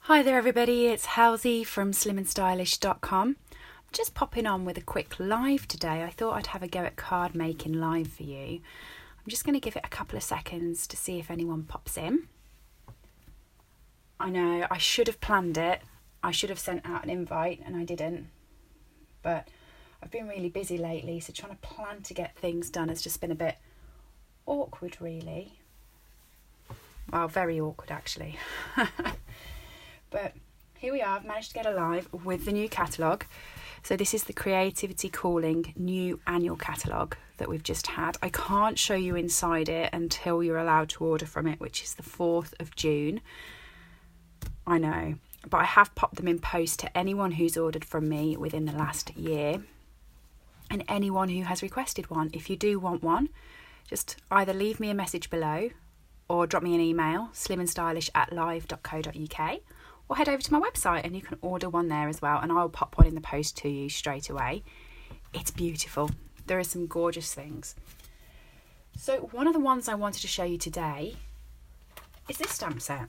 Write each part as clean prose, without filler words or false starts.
Hi there everybody, it's Halsey from slimandstylish.com. I'm just popping on with a quick live today. I thought I'd have a go at card making live for you. I'm just going to give it a couple of seconds to see if anyone pops in. I know, I should have planned it. I should have sent out an invite and I didn't. But I've been really busy lately, so trying to plan to get things done has just been a bit awkward really. Well, very awkward actually. But here we are, I've managed to get alive with the new catalogue. So this is the Creativity Calling new annual catalogue that we've just had. I can't show you inside it until you're allowed to order from it, which is the 4th of June. I know, but I have popped them in post to anyone who's ordered from me within the last year and anyone who has requested one. If you do want one, just either leave me a message below or drop me an email, slimandstylish@live.co.uk, or head over to my website and you can order one there as well, and I'll pop one in the post to you straight away. It's beautiful. There are some gorgeous things. So one of the ones I wanted to show you today is this stamp set.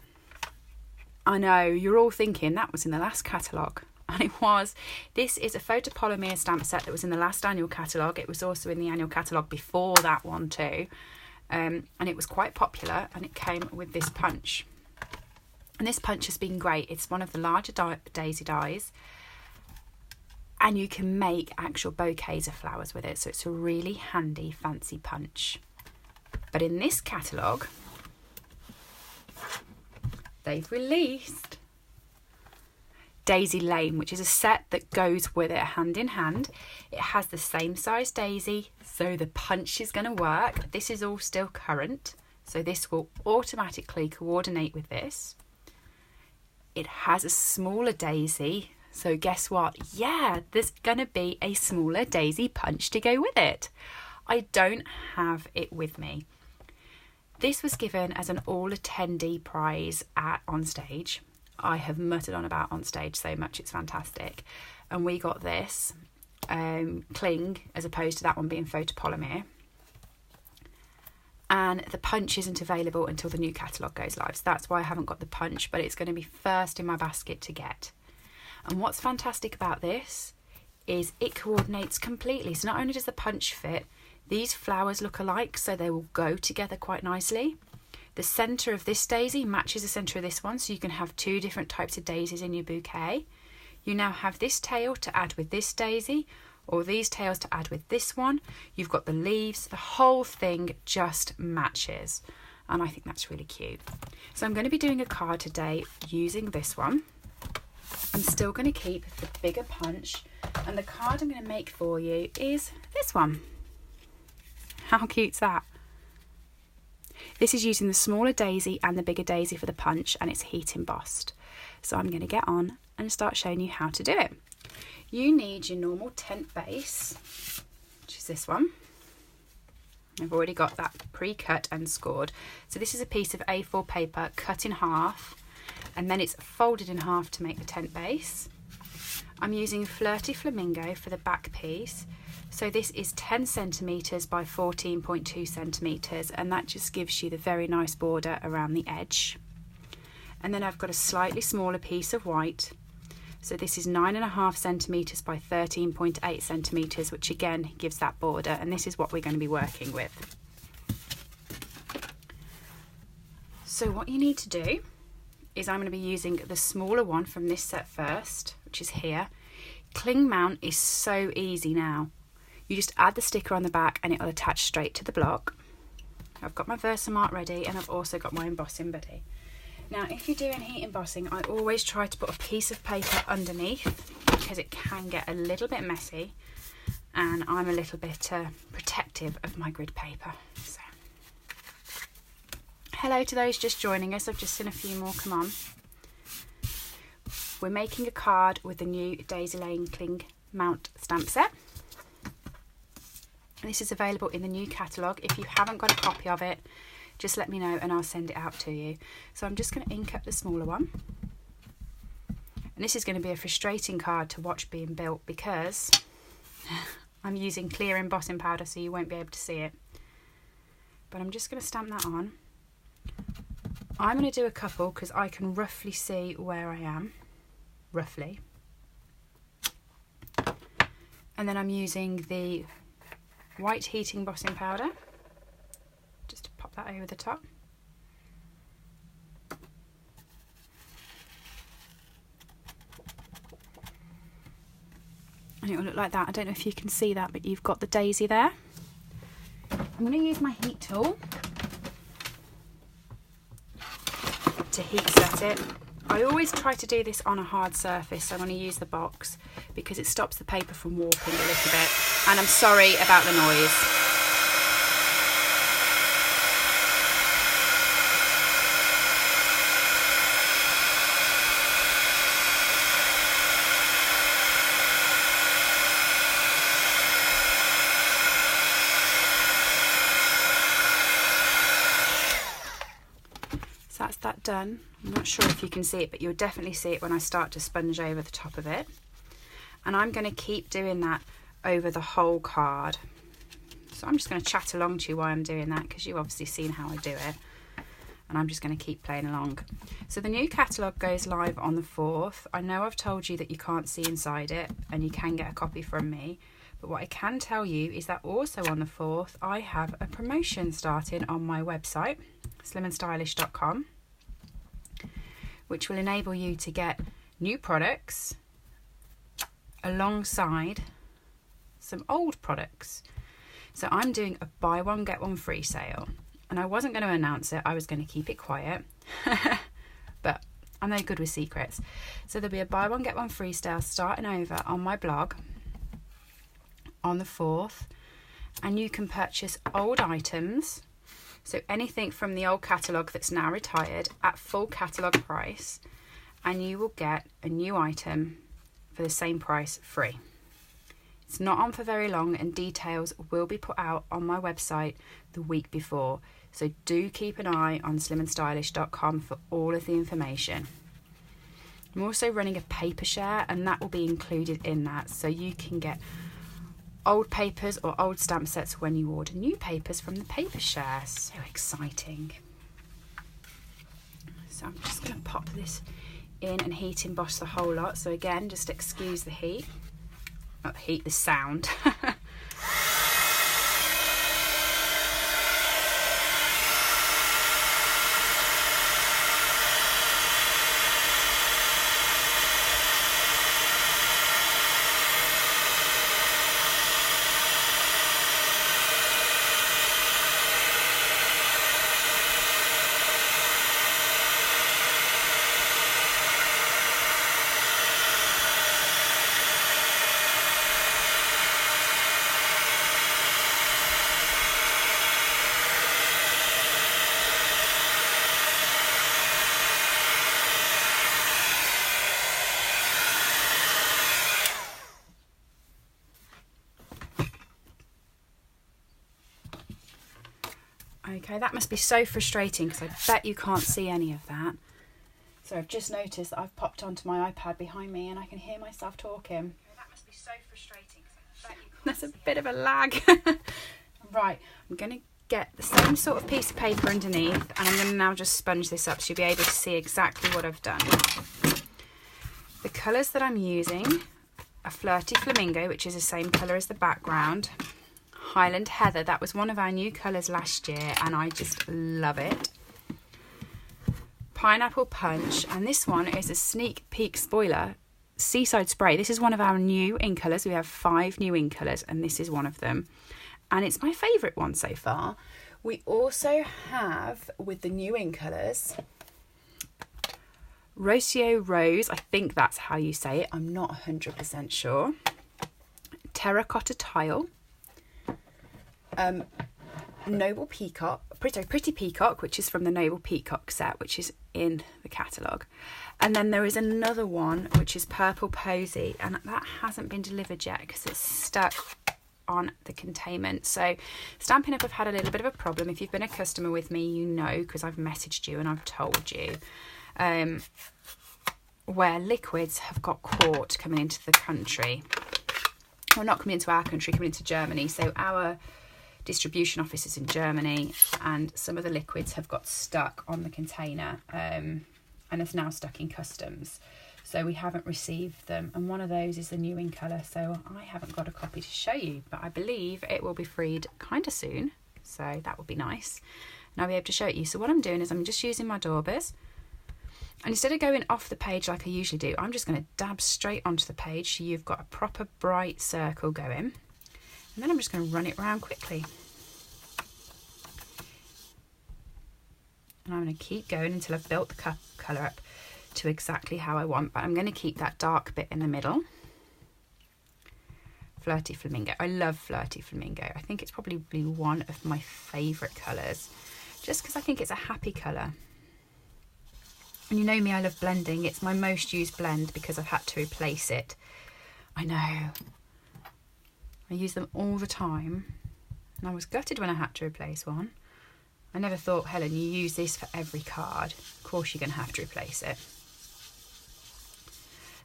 I know, you're all thinking that was in the last catalogue, and it was. This is a photopolymer stamp set that was in the last annual catalogue. It was also in the annual catalogue before that one too. And it was quite popular, and it came with this punch. And this punch has been great. It's one of the larger daisy dies, and you can make actual bouquets of flowers with it. So it's a really handy, fancy punch. But in this catalogue, they've released Daisy Lane, which is a set that goes with it hand in hand. It has the same size daisy, so the punch is going to work. This is all still current, so this will automatically coordinate with this. It has a smaller daisy, so guess what? Yeah, there's going to be a smaller daisy punch to go with it. I don't have it with me. This was given as an all attendee prize at Onstage. I have muttered on about Onstage so much, it's fantastic. And we got this cling as opposed to that one being photopolymer. And the punch isn't available until the new catalogue goes live. So that's why I haven't got the punch, but it's going to be first in my basket to get. And what's fantastic about this is it coordinates completely. So not only does the punch fit, these flowers look alike, so they will go together quite nicely. The centre of this daisy matches the centre of this one, so you can have two different types of daisies in your bouquet. You now have this tail to add with this daisy, or these tails to add with this one. You've got the leaves, the whole thing just matches, and I think that's really cute. So I'm going to be doing a card today using this one. I'm still going to keep the bigger punch, and the card I'm going to make for you is this one. How cute's that? This is using the smaller daisy and the bigger daisy for the punch, and it's heat embossed. So I'm going to get on and start showing you how to do it. You need your normal tent base, which is this one. I've already got that pre-cut and scored. So this is a piece of A4 paper cut in half, and then it's folded in half to make the tent base. I'm using Flirty Flamingo for the back piece. So this is 10 centimetres by 14.2 centimetres, and that just gives you the very nice border around the edge. And then I've got a slightly smaller piece of white. So this is 9.5 centimetres by 13.8 centimetres, which again gives that border, and this is what we're going to be working with. So what you need to do is I'm going to be using the smaller one from this set first, which is here. Cling mount is so easy now. You just add the sticker on the back and it'll attach straight to the block. I've got my Versamark ready, and I've also got my embossing buddy. Now, if you're doing heat embossing, I always try to put a piece of paper underneath because it can get a little bit messy, and I'm a little bit protective of my grid paper. So, hello to those just joining us. I've just seen a few more come on. We're making a card with the new Daisy Lane Cling Mount stamp set. This is available in the new catalogue. If you haven't got a copy of it, just let me know and I'll send it out to you. So I'm just going to ink up the smaller one. And this is going to be a frustrating card to watch being built because I'm using clear embossing powder, so you won't be able to see it. But I'm just going to stamp that on. I'm going to do a couple because I can roughly see where I am, roughly. And then I'm using the white heat embossing powder, just to pop that over the top. And it will look like that. I don't know if you can see that, but you've got the daisy there. I'm going to use my heat tool to heat set it. I always try to do this on a hard surface, so I'm going to use the box because it stops the paper from warping a little bit. And I'm sorry about the noise. So that's that done. I'm not sure if you can see it, but you'll definitely see it when I start to sponge over the top of it. And I'm going to keep doing that over the whole card. So I'm just going to chat along to you while I'm doing that, because you've obviously seen how I do it. And I'm just going to keep playing along. So the new catalogue goes live on the 4th. I know I've told you that you can't see inside it and you can get a copy from me. But what I can tell you is that also on the 4th, I have a promotion starting on my website, slimandstylish.com, which will enable you to get new products alongside some old products. So I'm doing a buy one get one free sale, and I wasn't going to announce it. I was going to keep it quiet, but I'm no good with secrets. So there'll be a buy one get one free sale starting over on my blog on the 4th, and you can purchase old items, so anything from the old catalogue that's now retired, at full catalogue price, and you will get a new item for the same price free. It's not on for very long, and details will be put out on my website the week before, so do keep an eye on slimandstylish.com for all of the information. I'm also running a paper share, and that will be included in that, so you can get old papers or old stamp sets when you order new papers from the paper share. So exciting. So I'm just going to pop this in and heat emboss the whole lot. So again, just excuse the heat, not the heat, the sound. Okay, that must be so frustrating because I bet you can't see any of that. So I've just noticed that I've popped onto my iPad behind me and I can hear myself talking. Okay, that must be so frustrating because I bet you can't. That's a bit of a lag. Right, I'm going to get the same sort of piece of paper underneath, and I'm going to now just sponge this up so you'll be able to see exactly what I've done. The colours that I'm using are Flirty Flamingo, which is the same colour as the background. Highland Heather, that was one of our new colours last year and I just love it. Pineapple Punch, and this one is a sneak peek spoiler, Seaside Spray. This is one of our new in colours. We have 5 new in colours and this is one of them, and it's my favourite one so far. We also have, with the new in colours, Rocio Rose, I think that's how you say it, I'm not 100% sure. Terracotta Tile, Noble Peacock, Pretty Peacock, which is from the Noble Peacock set, which is in the catalogue. And then there is another one, which is Purple Posy, and that hasn't been delivered yet because it's stuck on the containment. So Stampin' Up! I've had a little bit of a problem. If you've been a customer with me, you know, because I've messaged you and I've told you, where liquids have got caught coming into the country. Well, not coming into our country, coming into Germany. So our distribution offices in Germany, and some of the liquids have got stuck on the container and is now stuck in customs. So we haven't received them, and one of those is the new in colour, so I haven't got a copy to show you, but I believe it will be freed kind of soon, so that would be nice, and I'll be able to show it you. So what I'm doing is I'm just using my daubers, and instead of going off the page like I usually do, I'm just going to dab straight onto the page so you've got a proper bright circle going, and then I'm just going to run it around quickly. And I'm going to keep going until I've built the colour up to exactly how I want, but I'm going to keep that dark bit in the middle. Flirty Flamingo. I love Flirty Flamingo. I think it's probably one of my favourite colours, just because I think it's a happy colour. And you know me, I love blending. It's my most used blend because I've had to replace it. I know. I use them all the time, and I was gutted when I had to replace one. I never thought, Helen, you use this for every card. Of course you're going to have to replace it.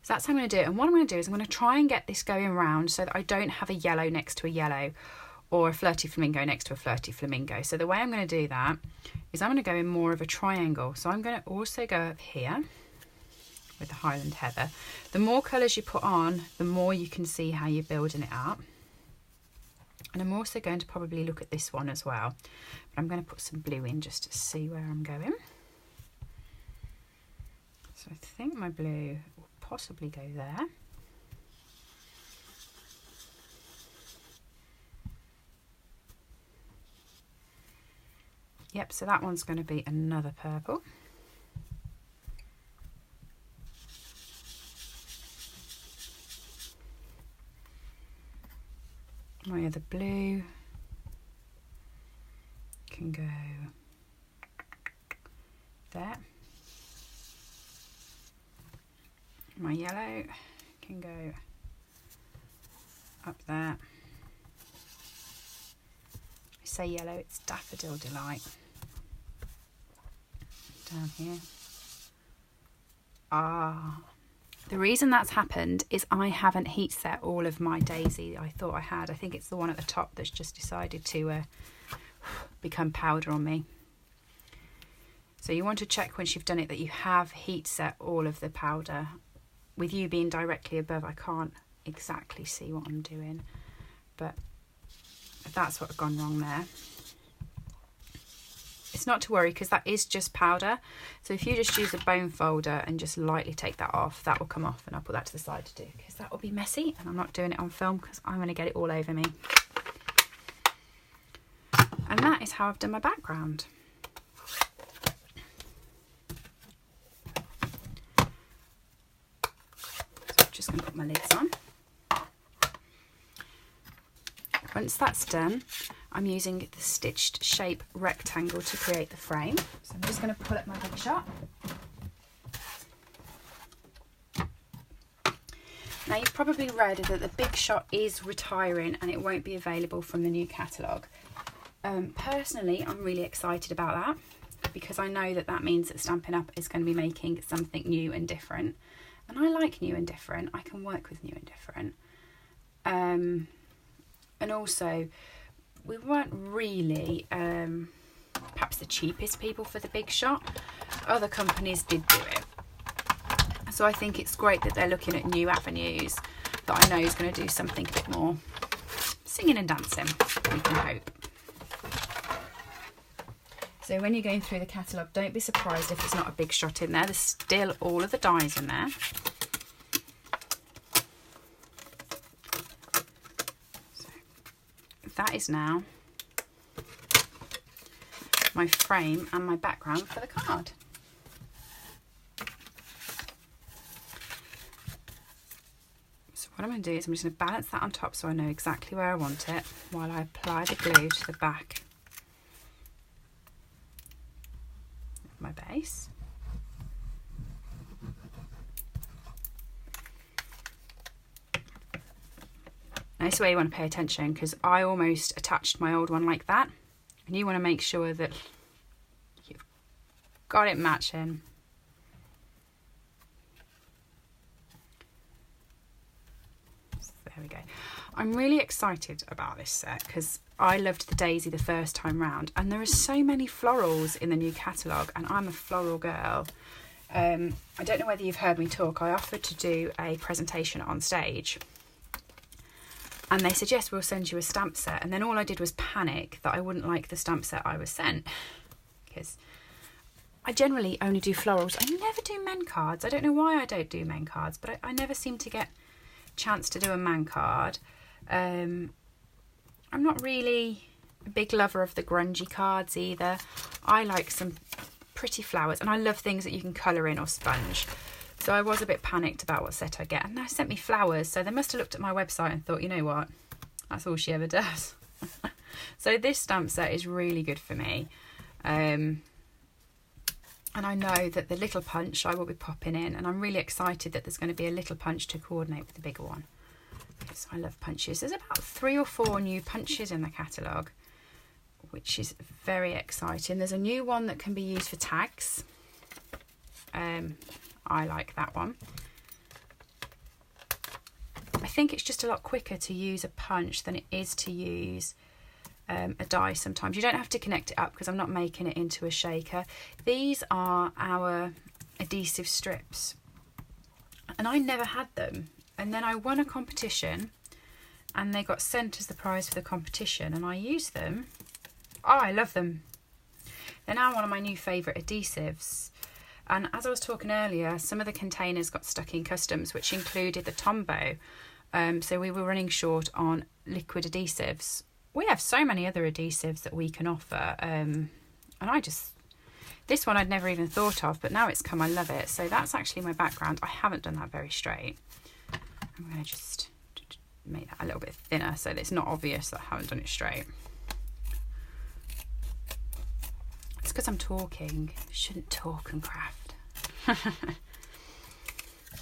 So that's how I'm going to do it. And what I'm going to do is I'm going to try and get this going round so that I don't have a yellow next to a yellow or a Flirty Flamingo next to a Flirty Flamingo. So the way I'm going to do that is I'm going to go in more of a triangle. So I'm going to also go up here with the Highland Heather. The more colours you put on, the more you can see how you're building it up. And I'm also going to probably look at this one as well. But I'm going to put some blue in just to see where I'm going. So I think my blue will possibly go there. Yep, so that one's going to be another purple. My other blue can go there. My yellow can go up there. I say yellow, it's Daffodil Delight. Down here. The reason that's happened is I haven't heat set all of my daisy. I thought I had. I think it's the one at the top that's just decided to become powder on me. So you want to check once you've done it that you have heat set all of the powder. With you being directly above, I can't exactly see what I'm doing, but that's what's gone wrong there. It's not to worry because that is just powder. So if you just use a bone folder and just lightly take that off, that will come off, and I'll put that to the side to do because that will be messy and I'm not doing it on film because I'm going to get it all over me. And that is how I've done my background. So I'm just going to put my lids on. Once that's done, I'm using the stitched shape rectangle to create the frame. So I'm just going to pull up my Big Shot. Now you've probably read that the Big Shot is retiring and it won't be available from the new catalogue. Personally, I'm really excited about that because I know that that means that Stampin' Up! Is going to be making something new and different. And I like new and different. I can work with new and different. And also, we weren't really perhaps the cheapest people for the Big Shot. Other companies did do it. So I think it's great that they're looking at new avenues that I know is going to do something a bit more singing and dancing, we can hope. So when you're going through the catalogue, don't be surprised if there's not a Big Shot in there. There's still all of the dies in there. So that is now my frame and my background for the card. So what I'm going to do is I'm just going to balance that on top so I know exactly where I want it while I apply the glue to the back of my base. Now this is where you want to pay attention because I almost attached my old one like that, and you want to make sure that you've got it matching. So there we go. I'm really excited about this set because I loved the daisy the first time round, and there are so many florals in the new catalogue, and I'm a floral girl. I don't know whether you've heard me talk. I offered to do a presentation on stage, and they said, yes, we'll send you a stamp set. And then all I did was panic that I wouldn't like the stamp set I was sent, because I generally only do florals. I never do men cards. I don't know why I don't do men cards, but I never seem to get a chance to do a man card. I'm not really a big lover of the grungy cards either. I like some pretty flowers, and I love things that you can colour in or sponge. So I was a bit panicked about what set I get, and they sent me flowers, so they must have looked at my website and thought, you know what, that's all she ever does. So this stamp set is really good for me. And I know that the little punch I will be popping in, and I'm really excited that there's going to be a little punch to coordinate with the bigger one, because I love punches. There's about 3 or 4 new punches in the catalogue, which is very exciting. There's a new one that can be used for tags. I like that one. I think it's just a lot quicker to use a punch than it is to use a die sometimes. You don't have to connect it up because I'm not making it into a shaker. These are our adhesive strips, and I never had them. And then I won a competition and they got sent as the prize for the competition, and I used them. Oh, I love them. They're now one of my new favourite adhesives. And as I was talking earlier, some of the containers got stuck in customs, which included the Tombow. So we were running short on liquid adhesives. We have so many other adhesives that we can offer. And this one I'd never even thought of, but now it's come, I love it. So that's actually my background. I haven't done that very straight. I'm going to just make that a little bit thinner so that it's not obvious that I haven't done it straight. It's because I'm talking. I shouldn't talk and craft.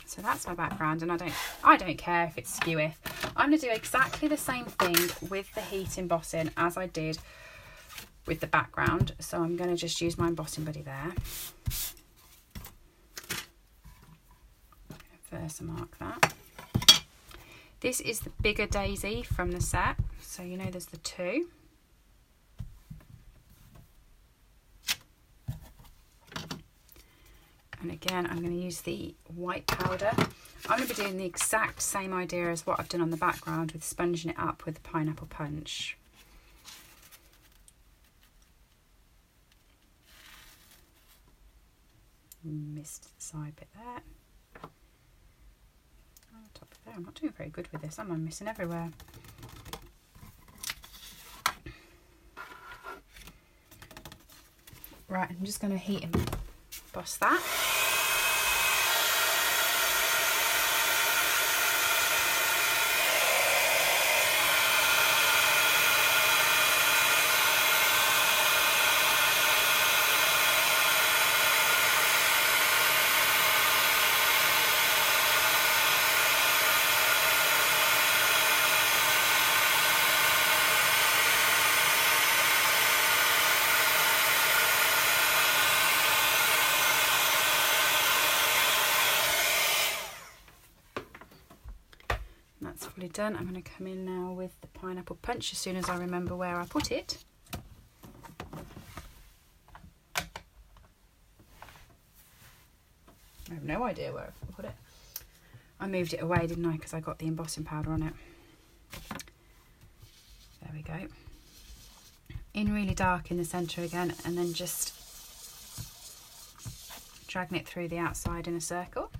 So that's my background, and I don't care if it's skewy. I'm going to do exactly the same thing with the heat embossing as I did with the background. So I'm going to just use my embossing buddy there. Versamark that. This is the bigger daisy from the set, so you know there's the 2. And again, I'm going to use the white powder. I'm going to be doing the exact same idea as what I've done on the background, with sponging it up with the pineapple punch. Missed the side bit there. Top bit there. I'm not doing very good with this, am I? I'm missing everywhere. Right, I'm just going to heat emboss that. Fully done. I'm going to come in now with the pineapple punch as soon as I remember where I put it. I have no idea where I put it. I moved it away, didn't I, because I got the embossing powder on it. There we go. In really dark in the centre again, and then just dragging it through the outside in a circle.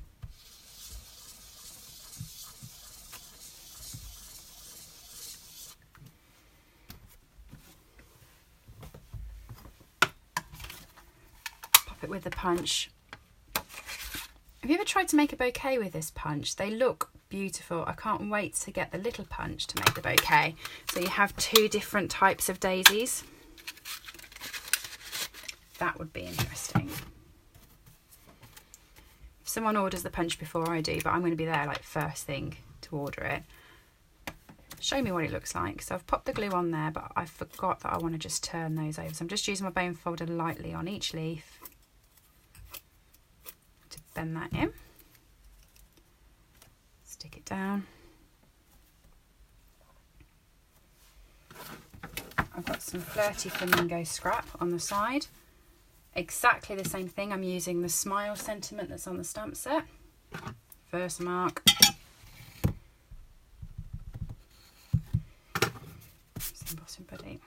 With the punch. Have you ever tried to make a bouquet with this punch? They look beautiful. I can't wait to get the little punch to make the bouquet. So you have 2 different types of daisies. That would be interesting. If someone orders the punch before I do, but I'm going to be there like first thing to order it. Show me what it looks like. So I've popped the glue on there, but I forgot that I want to just turn those over. So I'm just using my bone folder lightly on each leaf. Bend that in, stick it down, I've got some Flirty Flamingo scrap on the side. Exactly the same thing. I'm using the Smile sentiment that's on the stamp set. Versamark. Some embossing putty.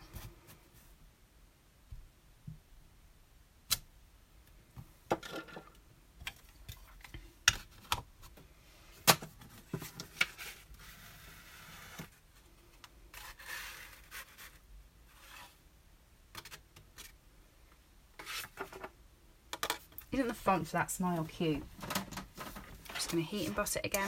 Isn't the font for that Smile cute? I'm just going to heat emboss it again.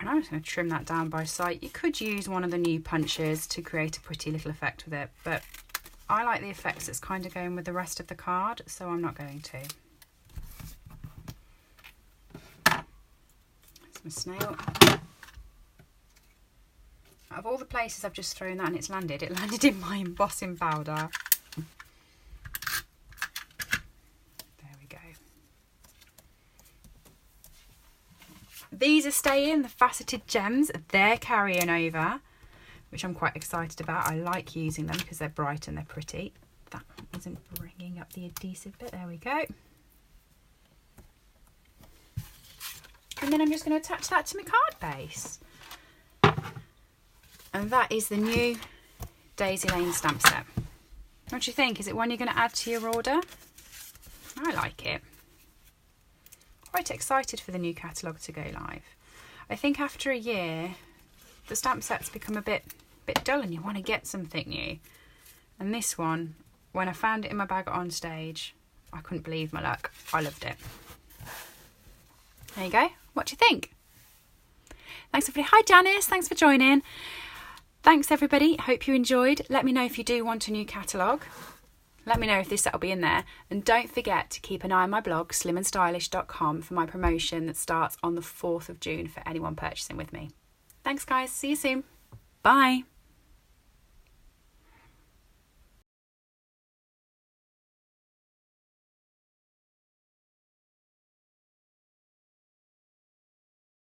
And I'm just going to trim that down by sight. You could use one of the new punches to create a pretty little effect with it, but I like the effects that's kind of going with the rest of the card, so I'm not going to. That's my snail. Out of all the places I've just thrown that and it's landed, it landed in my embossing powder. There we go. These are staying, the faceted gems, they're carrying over, which I'm quite excited about. I like using them because they're bright and they're pretty. That isn't bringing up the adhesive bit. There we go. And then I'm just going to attach that to my card base. And that is the new Daisy Lane stamp set. What do you think? Is it one you're going to add to your order? I like it. Quite excited for the new catalogue to go live. I think after a year, the stamp sets become a bit dull and you want to get something new. And this one, when I found it in my bag on stage, I couldn't believe my luck. I loved it. There you go. What do you think? Thanks everybody. Hi Janice, thanks for joining. Thanks everybody. Hope you enjoyed. Let me know if you do want a new catalogue. Let me know if this set will be in there. And don't forget to keep an eye on my blog, slimandstylish.com, for my promotion that starts on the 4th of June for anyone purchasing with me. Thanks guys. See you soon. Bye.